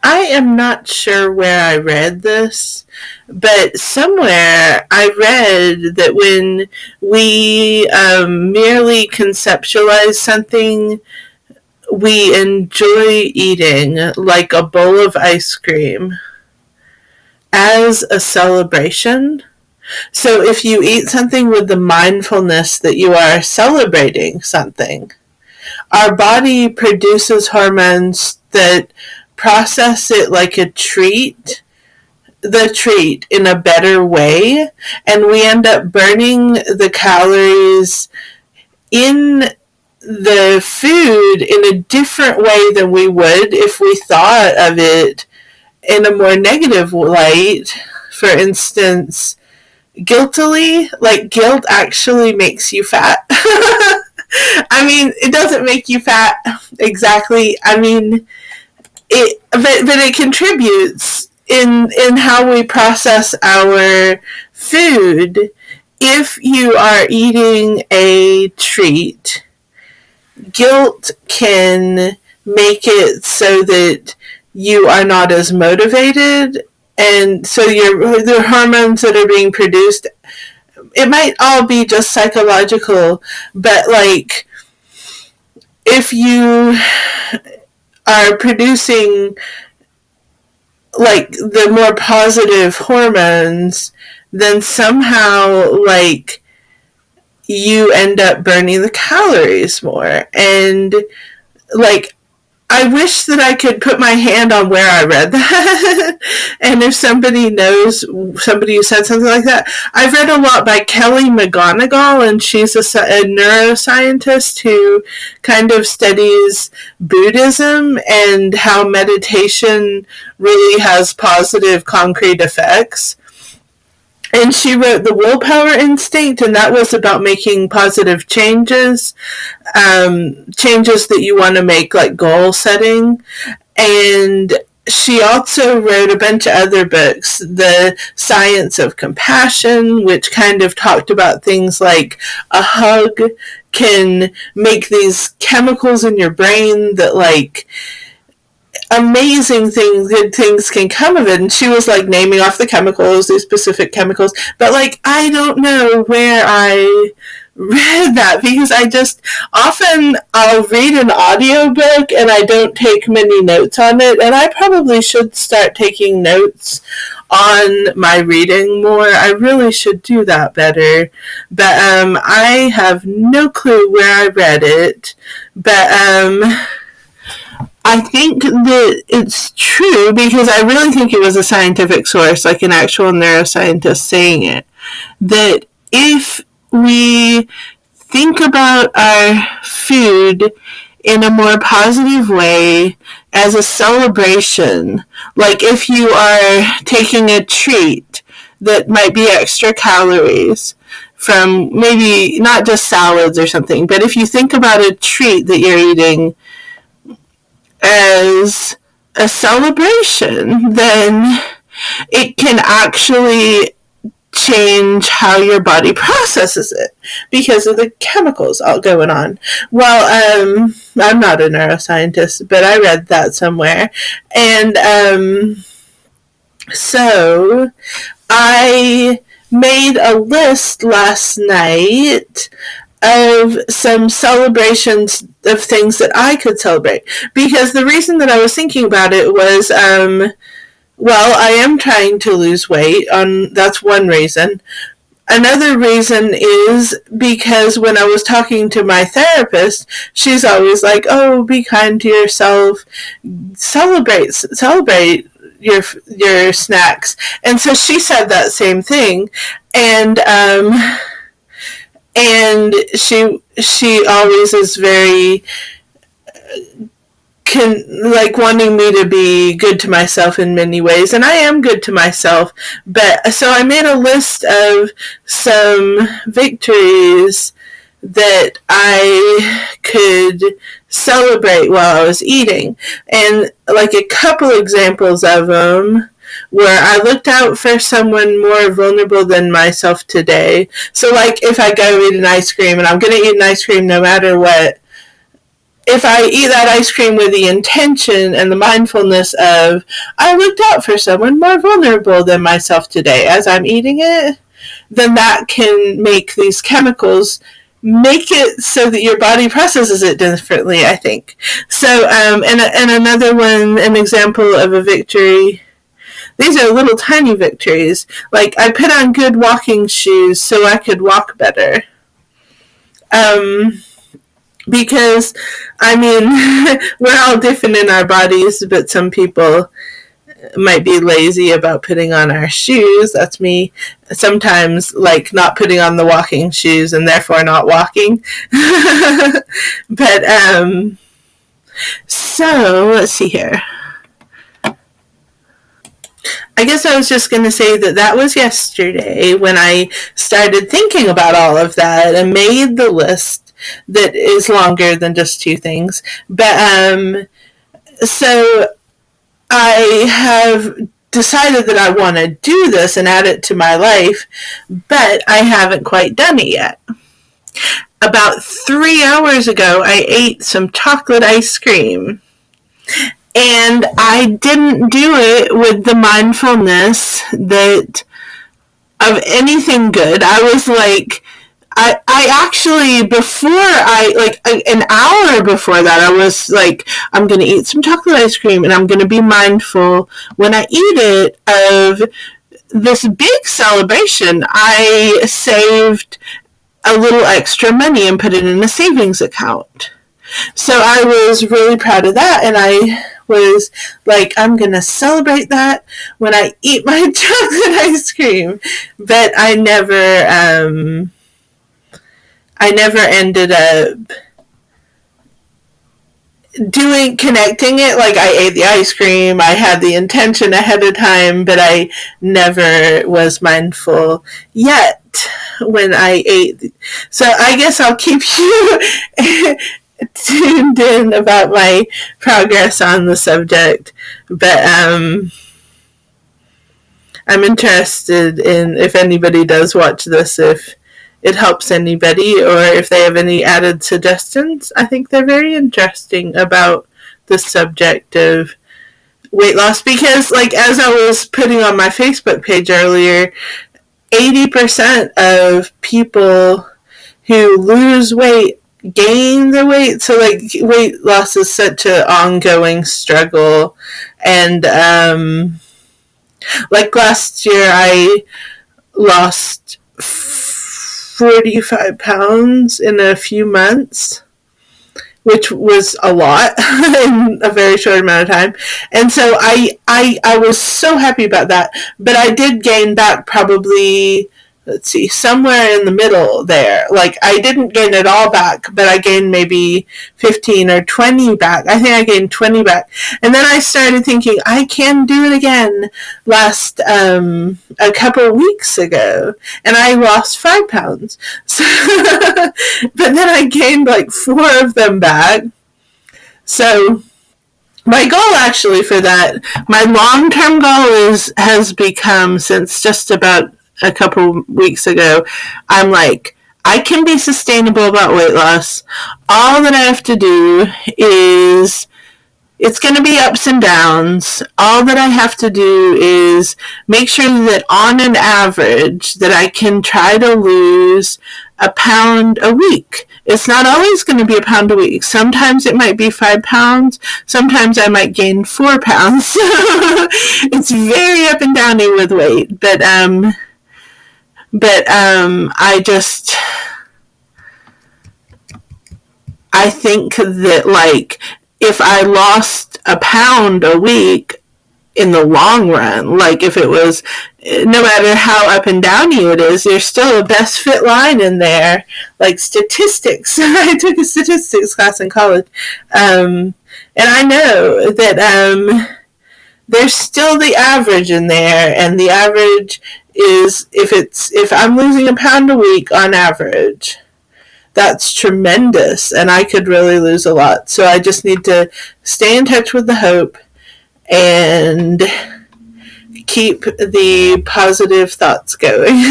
I am not sure where I read this, but somewhere I read that when we merely conceptualize something we enjoy eating, like a bowl of ice cream, as a celebration. So if you eat something with the mindfulness that you are celebrating something, our body produces hormones that process it like a treat, the treat in a better way, and we end up burning the calories in the food in a different way than we would if we thought of it in a more negative light. For instance, guiltily, like guilt actually makes you fat. I mean, it doesn't make you fat exactly. I mean, but it contributes in how we process our food. If you are eating a treat, guilt can make it so that you are not as motivated, and so the hormones that are being produced, it might all be just psychological, but like if you are producing like the more positive hormones, then somehow like you end up burning the calories more. And like I wish that I could put my hand on where I read that. And if somebody knows somebody who said something like that, I've read a lot by Kelly McGonigal, and she's a neuroscientist who kind of studies Buddhism and how meditation really has positive, concrete effects. And she wrote The Willpower Instinct, and that was about making positive changes, changes that you want to make, like goal setting. And she also wrote a bunch of other books, The Science of Compassion, which kind of talked about things like a hug can make these chemicals in your brain that like amazing things, good things can come of it. And she was like naming off the chemicals, these specific chemicals, but like I don't know where I read that, because I just often I'll read an audiobook and I don't take many notes on it, and I probably should start taking notes on my reading more. I really should do that better, but I have no clue where I read it, but I think that it's true, because I really think it was a scientific source, like an actual neuroscientist saying it, that if we think about our food in a more positive way as a celebration, like if you are taking a treat that might be extra calories from maybe not just salads or something, but if you think about a treat that you're eating as a celebration, then it can actually change how your body processes it because of the chemicals all going on. Well, I'm not a neuroscientist, but I read that somewhere. And so I made a list last night of some celebrations of things that I could celebrate. Because the reason that I was thinking about it was, well, I am trying to lose weight. That's one reason. Another reason is because when I was talking to my therapist, she's always like, oh, be kind to yourself, celebrate your snacks. And so she said that same thing. And she always is very like wanting me to be good to myself in many ways, and I am good to myself. But so I made a list of some victories that I could celebrate while I was eating, and like a couple examples of them where I looked out for someone more vulnerable than myself today. So like if I go eat an ice cream, and I'm going to eat an ice cream no matter what, if I eat that ice cream with the intention and the mindfulness of, I looked out for someone more vulnerable than myself today as I'm eating it, then that can make these chemicals make it so that your body processes it differently, I think. So, and another one, an example of a victory. These are little tiny victories. Like, I put on good walking shoes so I could walk better. Because, I mean, we're all different in our bodies, but some people might be lazy about putting on our shoes. That's me. Sometimes, like, not putting on the walking shoes and therefore not walking. But, so, let's see here. I guess I was just going to say that was yesterday when I started thinking about all of that and made the list that is longer than just 2 things. But, so I have decided that I want to do this and add it to my life, but I haven't quite done it yet. About 3 hours ago, I ate some chocolate ice cream. And I didn't do it with the mindfulness that of anything good. I was like, I actually, before an hour before that, I was like, I'm going to eat some chocolate ice cream and I'm going to be mindful when I eat it of this big celebration. I saved a little extra money and put it in a savings account. So I was really proud of that, and I was like, I'm going to celebrate that when I eat my chocolate ice cream. But I never ended up connecting it. Like, I ate the ice cream, I had the intention ahead of time, but I never was mindful yet when I ate. So I guess I'll keep you tuned in about my progress on the subject, but I'm interested in, if anybody does watch this, if it helps anybody or if they have any added suggestions. I think they're very interesting about the subject of weight loss, because, like, as I was putting on my Facebook page earlier, 80% of people who lose weight gain the weight. So, like, weight loss is such an ongoing struggle. And like last year I lost 45 pounds in a few months, which was a lot in a very short amount of time. And so I was so happy about that. But I did gain back probably, let's see, somewhere in the middle there. Like, I didn't gain it all back, but I gained maybe 15 or 20 back. I think I gained 20 back. And then I started thinking, I can do it again last, a couple weeks ago. And I lost 5 pounds. So, but then I gained like 4 of them back. So my goal actually for that, my long-term goal has become, since just about a couple weeks ago, I'm like, I can be sustainable about weight loss. All that I have to do is, it's going to be ups and downs. All that I have to do is make sure that on an average that I can try to lose a pound a week. It's not always going to be a pound a week. Sometimes it might be 5 pounds. Sometimes I might gain 4 pounds. It's very up and downy with weight, but I think that, like, if I lost a pound a week in the long run, like, if it was, no matter how up and downy it is, there's still a best fit line in there, like statistics. I took a statistics class in college, and I know that there's still the average in there, and the average is, if I'm losing a pound a week on average, that's tremendous, and I could really lose a lot. So I just need to stay in touch with the hope and keep the positive thoughts going.